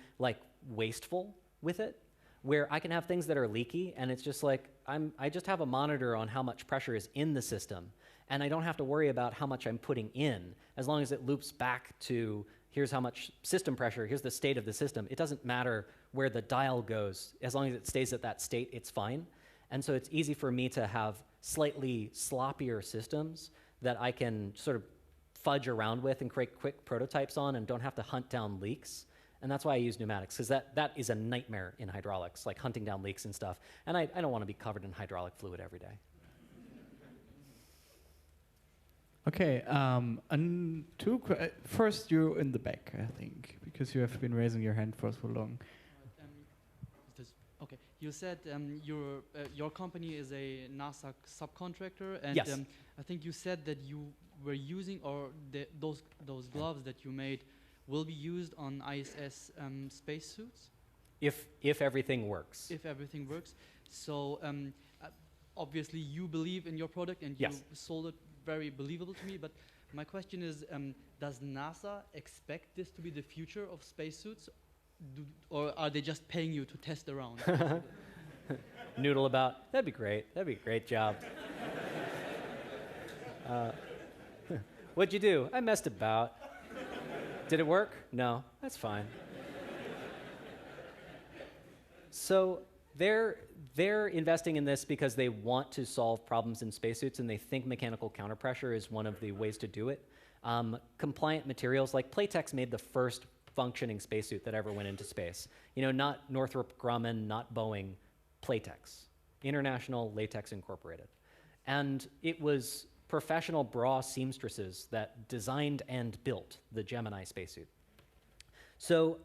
wasteful with it, where I can have things that are leaky, and it's just I just have a monitor on how much pressure is in the system, and I don't have to worry about how much I'm putting in, as long as it loops back to here's how much system pressure, here's the state of the system. It doesn't matter where the dial goes. As long as it stays at that state, it's fine. And so it's easy for me to have slightly sloppier systems that I can sort of fudge around with and create quick prototypes on and don't have to hunt down leaks. And that's why I use pneumatics, because that is a nightmare in hydraulics, hunting down leaks and stuff. And I don't want to be covered in hydraulic fluid every day. Okay, first you're in the back, I think, because you have been raising your hand for so long. Okay, you said your company is a NASA subcontractor, and yes. I think you said that you were using, or those gloves that you made will be used on ISS spacesuits? If everything works. If everything works. So obviously you believe in your product and Yes. you sold it very believable to me, but my question is, does NASA expect this to be the future of spacesuits? Or are they just paying you to test around? Noodle about. That'd be great. That'd be a great job. What'd you do? I messed about. Did it work? No. That's fine. So they're investing in this because they want to solve problems in spacesuits, and they think mechanical counterpressure is one of the ways to do it. Compliant materials, like Playtex made the first functioning spacesuit that ever went into space. You know, not Northrop Grumman, not Boeing, Playtex, International Latex Incorporated. And it was professional bra seamstresses that designed and built the Gemini spacesuit. So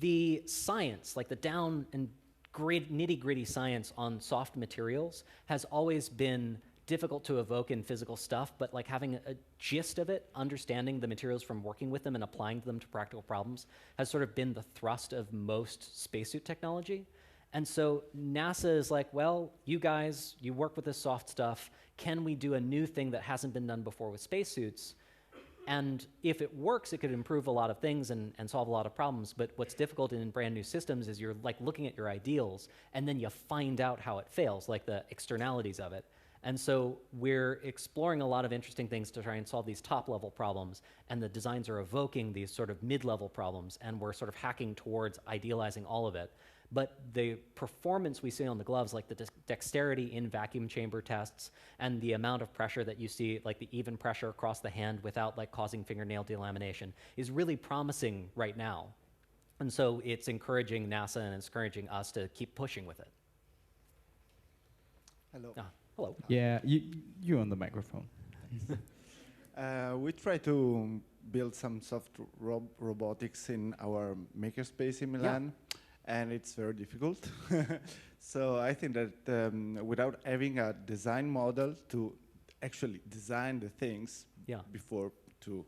the science, like the down and nitty-gritty science on soft materials, has always been difficult to evoke in physical stuff, but like having a gist of it, understanding the materials from working with them and applying them to practical problems has sort of been the thrust of most spacesuit technology. And so NASA is like, well, you guys, you work with this soft stuff. Can we do a new thing that hasn't been done before with spacesuits? And if it works, it could improve a lot of things and solve a lot of problems. But what's difficult in brand new systems is you're like looking at your ideals, and then you find out how it fails, like the externalities of it. And so we're exploring a lot of interesting things to try and solve these top-level problems, and the designs are evoking these sort of mid-level problems, and we're sort of hacking towards idealizing all of it. But the performance we see on the gloves, like the dexterity in vacuum chamber tests and the amount of pressure that you see, like the even pressure across the hand without like causing fingernail delamination, is really promising right now. And so it's encouraging NASA and it's encouraging us to keep pushing with it. Hello. Hello. Yeah, you on the microphone. We try to build some soft robotics in our makerspace in Milan, and it's very difficult. So I think that without having a design model to actually design the things before to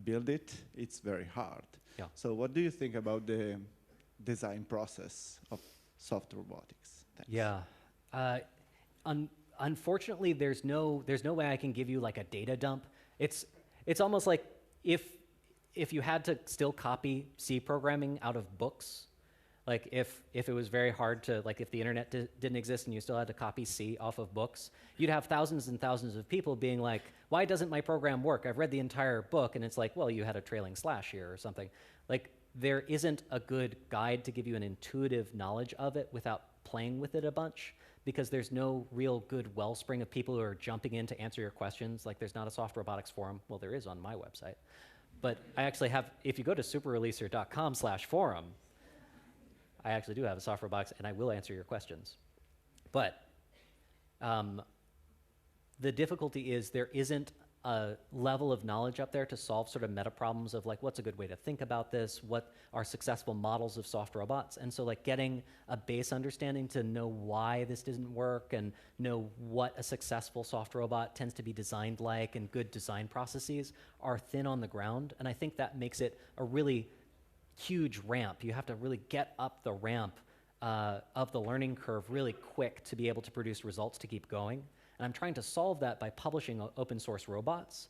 build it, it's very hard. Yeah. So what do you think about the design process of soft robotics? Thanks. Yeah. Unfortunately, there's no way I can give you like a data dump. It's almost like if you had to still copy C programming out of books, like if it was very hard to, like if the internet didn't exist and you still had to copy C off of books, you'd have thousands and thousands of people being like, why doesn't my program work? I've read the entire book, and it's like, well, you had a trailing slash here or something. Like there isn't a good guide to give you an intuitive knowledge of it without playing with it a bunch, because there's no real good wellspring of people who are jumping in to answer your questions. Like there's not a soft robotics forum. Well, there is on my website. But I actually have, if you go to superreleaser.com/forum, I actually do have a soft robotics, and I will answer your questions. But the difficulty is there isn't a level of knowledge up there to solve sort of meta problems of like, what's a good way to think about this? What are successful models of soft robots? And so like getting a base understanding to know why this doesn't work and know what a successful soft robot tends to be designed like, and good design processes are thin on the ground. And I think that makes it a really huge ramp. You have to really get up the ramp of the learning curve really quick to be able to produce results to keep going. And I'm trying to solve that by publishing open source robots,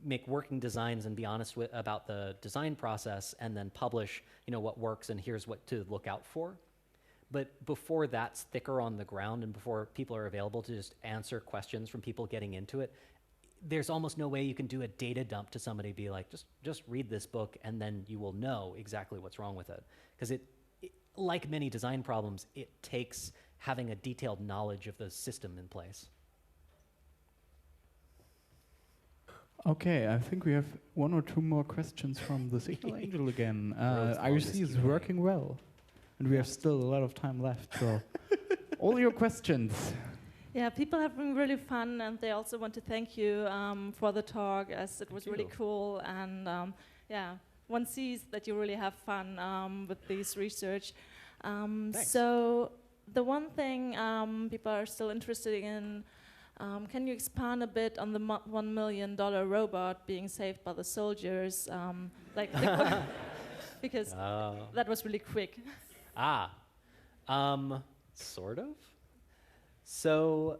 make working designs and be honest about the design process, and then publish, what works and here's what to look out for. But before that's thicker on the ground and before people are available to just answer questions from people getting into it, there's almost no way you can do a data dump to somebody, be like, just read this book and then you will know exactly what's wrong with it. Because it, like many design problems, it takes having a detailed knowledge of the system in place. Okay, I think we have one or two more questions from the Signal Angel again. IRC is working well, and we have still a lot of time left, so all your questions. Yeah, people have been really fun, and they also want to thank you for the talk, as it was really cool. And one sees that you really have fun with this research. So the one thing people are still interested in, can you expand a bit on the $1 million robot being saved by the soldiers? Because that was really quick. Sort of. So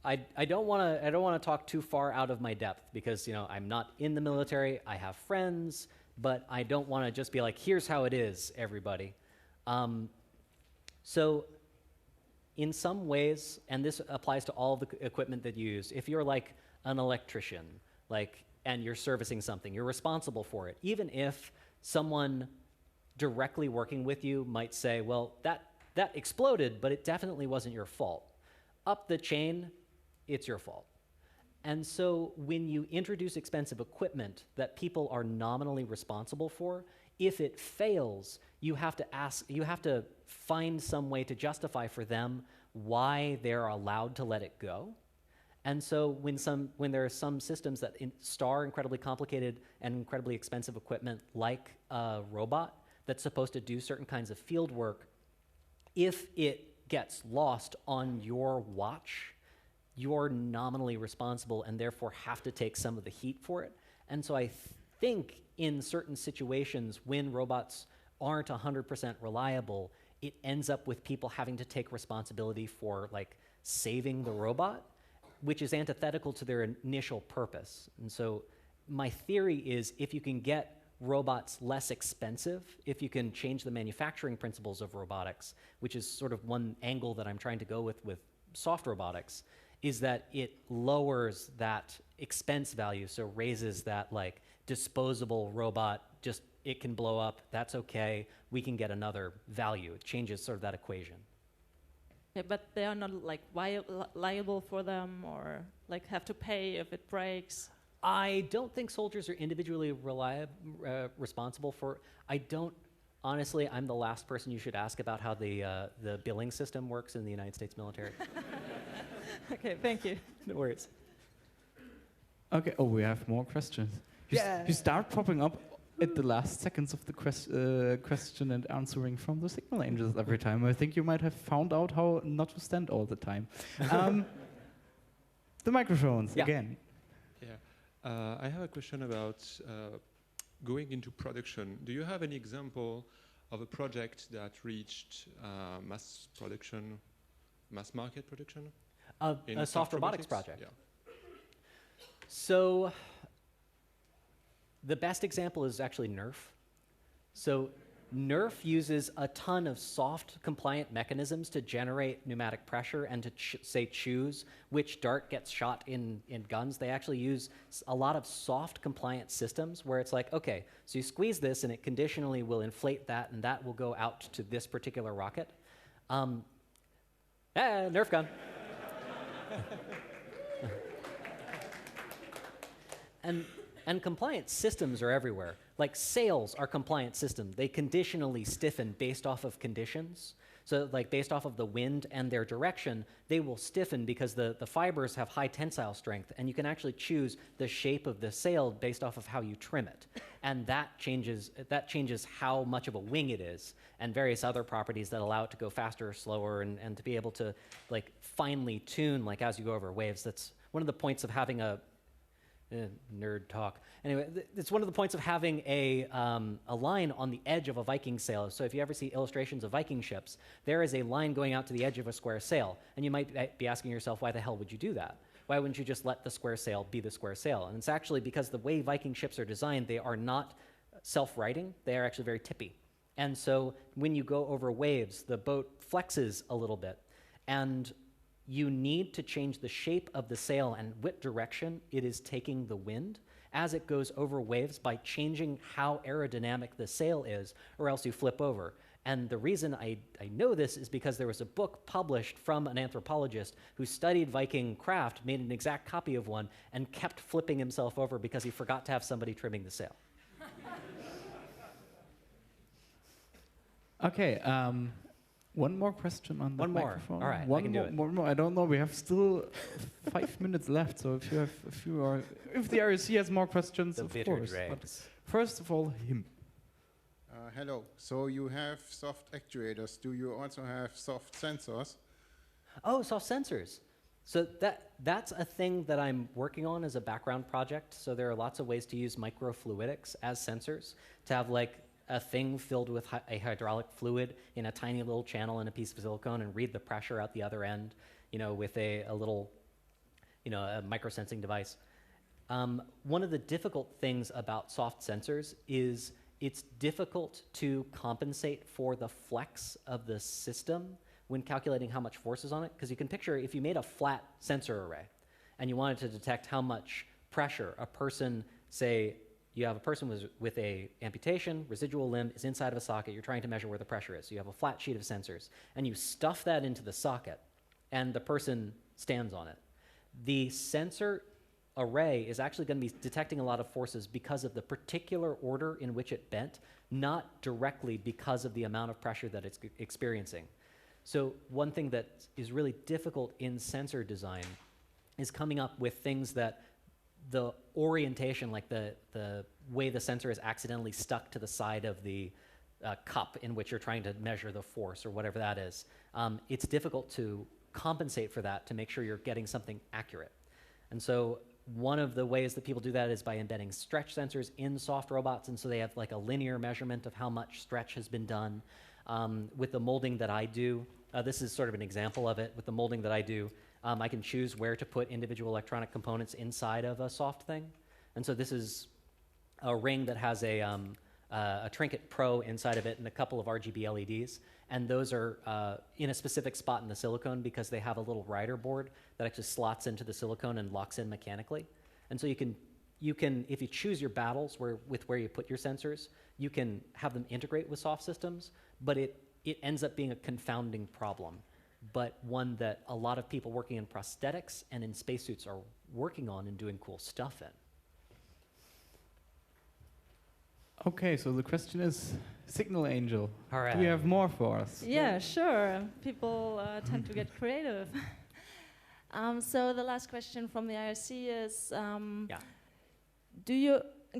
I don't want to talk too far out of my depth because I'm not in the military. I have friends, but I don't want to just be like, here's how it is, everybody. So in some ways, and this applies to all of the equipment that you use, if you're like an electrician, and you're servicing something, you're responsible for it. Even if someone directly working with you might say, well, that exploded, but it definitely wasn't your fault. Up the chain, it's your fault. And so when you introduce expensive equipment that people are nominally responsible for, if it fails, you have to find some way to justify for them why they're allowed to let it go. And so when there are some systems that store incredibly complicated and incredibly expensive equipment, like a robot that's supposed to do certain kinds of field work, if it gets lost on your watch, you're nominally responsible and therefore have to take some of the heat for it. And so I think in certain situations when robots aren't 100% reliable, it ends up with people having to take responsibility for saving the robot, which is antithetical to their initial purpose. And so my theory is if you can get robots less expensive, if you can change the manufacturing principles of robotics, which is sort of one angle that I'm trying to go with soft robotics, is that it lowers that expense value, so raises that disposable robot, just it can blow up, that's okay, we can get another value. It changes sort of that equation. Yeah, but they are not liable for them or have to pay if it breaks. I don't think soldiers are individually responsible for. Honestly, I'm the last person you should ask about how the billing system works in the United States military. Okay, thank you. No worries. Okay, we have more questions. You start popping up at the last seconds of the question and answering from the signal angels every time. I think you might have found out how not to stand all the time. The microphones, again. Yeah, I have a question about going into production. Do you have any example of a project that reached mass market production? A soft robotics project? Yeah. So the best example is actually Nerf. So Nerf uses a ton of soft compliant mechanisms to generate pneumatic pressure and to choose which dart gets shot in guns. They actually use a lot of soft compliant systems where it's like, okay, so you squeeze this and it conditionally will inflate that and that will go out to this particular rocket. Nerf gun. And compliant systems are everywhere. Sails are compliant systems. They conditionally stiffen based off of conditions. So based off of the wind and their direction, they will stiffen because the fibers have high tensile strength, and you can actually choose the shape of the sail based off of how you trim it. And that changes how much of a wing it is, and various other properties that allow it to go faster or slower and to be able to finely tune as you go over waves. That's one of the points of having a nerd talk. Anyway, it's one of the points of having a line on the edge of a Viking sail. So if you ever see illustrations of Viking ships, there is a line going out to the edge of a square sail. And you might be asking yourself, why the hell would you do that? Why wouldn't you just let the square sail be the square sail? And it's actually because the way Viking ships are designed, they are not self-righting. They are actually very tippy. And so when you go over waves, the boat flexes a little bit. And you need to change the shape of the sail and what direction it is taking the wind as it goes over waves by changing how aerodynamic the sail is, or else you flip over. And the reason I know this is because there was a book published from an anthropologist who studied Viking craft, made an exact copy of one, and kept flipping himself over because he forgot to have somebody trimming the sail. Okay, one more question on the microphone. All right, one I can do it. One more. I don't know. We have still 5 minutes left. So if the RSC has more questions, of course. But first of all, him. Hello. So you have soft actuators. Do you also have soft sensors? Oh, soft sensors. So that's a thing that I'm working on as a background project. So there are lots of ways to use microfluidics as sensors to have a thing filled with a hydraulic fluid in a tiny little channel in a piece of silicone and read the pressure out the other end, with a little, a microsensing device. One of the difficult things about soft sensors is it's difficult to compensate for the flex of the system when calculating how much force is on it, because you can picture if you made a flat sensor array and you wanted to detect how much pressure a person, say you have a person with a amputation, residual limb is inside of a socket, you're trying to measure where the pressure is. So you have a flat sheet of sensors, and you stuff that into the socket, and the person stands on it. The sensor array is actually going to be detecting a lot of forces because of the particular order in which it bent, not directly because of the amount of pressure that it's experiencing. So one thing that is really difficult in sensor design is coming up with things that the orientation, like the way the sensor is accidentally stuck to the side of the cup in which you're trying to measure the force or whatever that is, it's difficult to compensate for that to make sure you're getting something accurate. And so one of the ways that people do that is by embedding stretch sensors in soft robots, and so they have like a linear measurement of how much stretch has been done. With the molding that I do, this is sort of an example of it. With the molding that I do, I can choose where to put individual electronic components inside of a soft thing. And so this is a ring that has a Trinket Pro inside of it and a couple of RGB LEDs. And those are in a specific spot in the silicone because they have a little rider board that actually slots into the silicone and locks in mechanically. And so you can, if you choose your battles with where you put your sensors, you can have them integrate with soft systems, but it ends up being a confounding problem, but one that a lot of people working in prosthetics and in spacesuits are working on and doing cool stuff in. Okay, so the question is, Signal Angel, All right. do you have more for us? Yeah, sure. People tend to get creative. So the last question from the IRC is,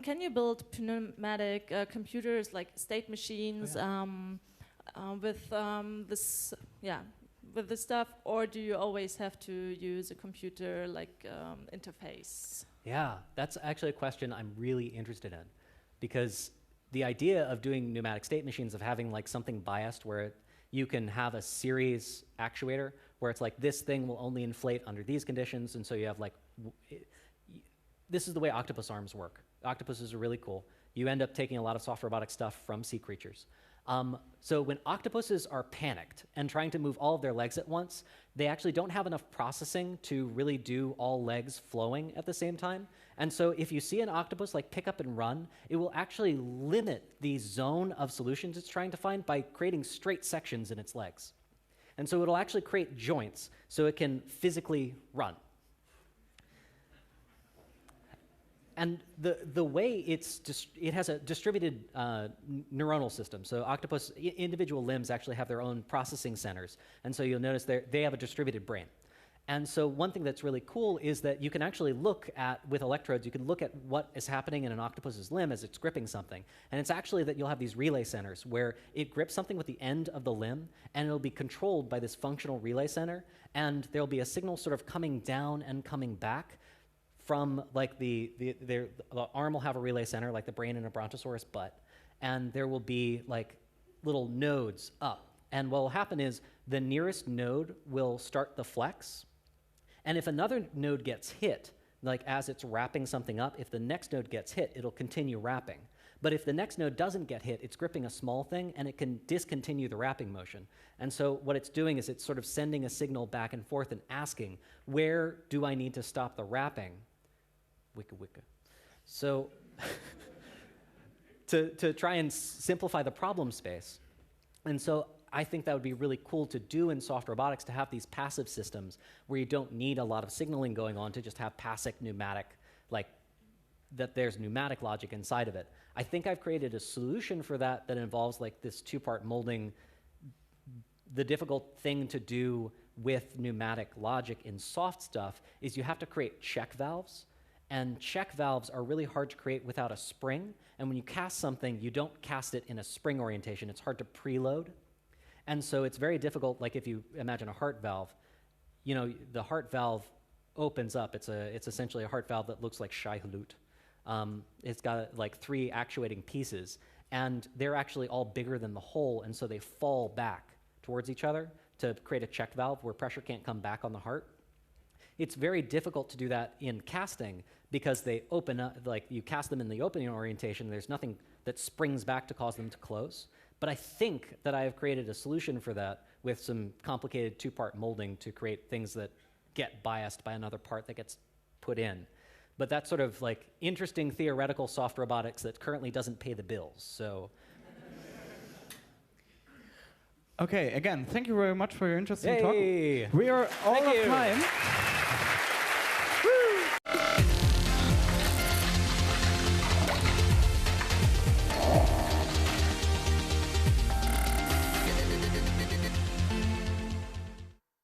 can you build pneumatic computers like state machines with this stuff, or do you always have to use a computer like interface? Yeah, that's actually a question I'm really interested in, because the idea of doing pneumatic state machines, of having like something biased where you can have a series actuator where it's like this thing will only inflate under these conditions, and so you have like, this is the way Octopus Arms work. Octopuses are really cool. You end up taking a lot of soft robotic stuff from sea creatures. So when octopuses are panicked and trying to move all of their legs at once, they actually don't have enough processing to really do all legs flowing at the same time. And so if you see an octopus like pick up and run, it will actually limit the zone of solutions it's trying to find by creating straight sections in its legs. And so it'll actually create joints so it can physically run. And the way it has a distributed neuronal system. So octopus, individual limbs actually have their own processing centers. And so you'll notice they have a distributed brain. And so one thing that's really cool is that you can actually look at, with electrodes, you can look at what is happening in an octopus's limb as it's gripping something. And it's actually that you'll have these relay centers where it grips something with the end of the limb, and it'll be controlled by this functional relay center. And there'll be a signal sort of coming down and coming back from like the arm will have a relay center like the brain in a brontosaurus butt, and there will be like little nodes up. And what will happen is the nearest node will start the flex, and if another node gets hit, like as it's wrapping something up, if the next node gets hit, it'll continue wrapping. But if the next node doesn't get hit, it's gripping a small thing and it can discontinue the wrapping motion. And so what it's doing is it's sort of sending a signal back and forth and asking, where do I need to stop the wrapping? Wicca wicca. So to try and simplify the problem space. And so I think that would be really cool to do in soft robotics, to have these passive systems where you don't need a lot of signaling going on, to just have passive pneumatic, like that there's pneumatic logic inside of it. I think I've created a solution for that involves like this two-part molding. The difficult thing to do with pneumatic logic in soft stuff is you have to create check valves. And check valves are really hard to create without a spring. And when you cast something, you don't cast it in a spring orientation. It's hard to preload. And so it's very difficult, like if you imagine a heart valve, you know, the heart valve opens up. It's essentially a heart valve that looks like Shai Hulud. It's got like 3 actuating pieces. and they're actually all bigger than the hole, and so they fall back towards each other to create a check valve where pressure can't come back on the heart. It's very difficult to do that in casting because they open up, like you cast them in the opening orientation, there's nothing that springs back to cause them to close. But I think that I have created a solution for that with some complicated two-part molding to create things that get biased by another part that gets put in. But that's sort of like interesting theoretical soft robotics that currently doesn't pay the bills. So. Okay, again, thank you very much for your interesting Yay. talk. We are all Thank out you. of time.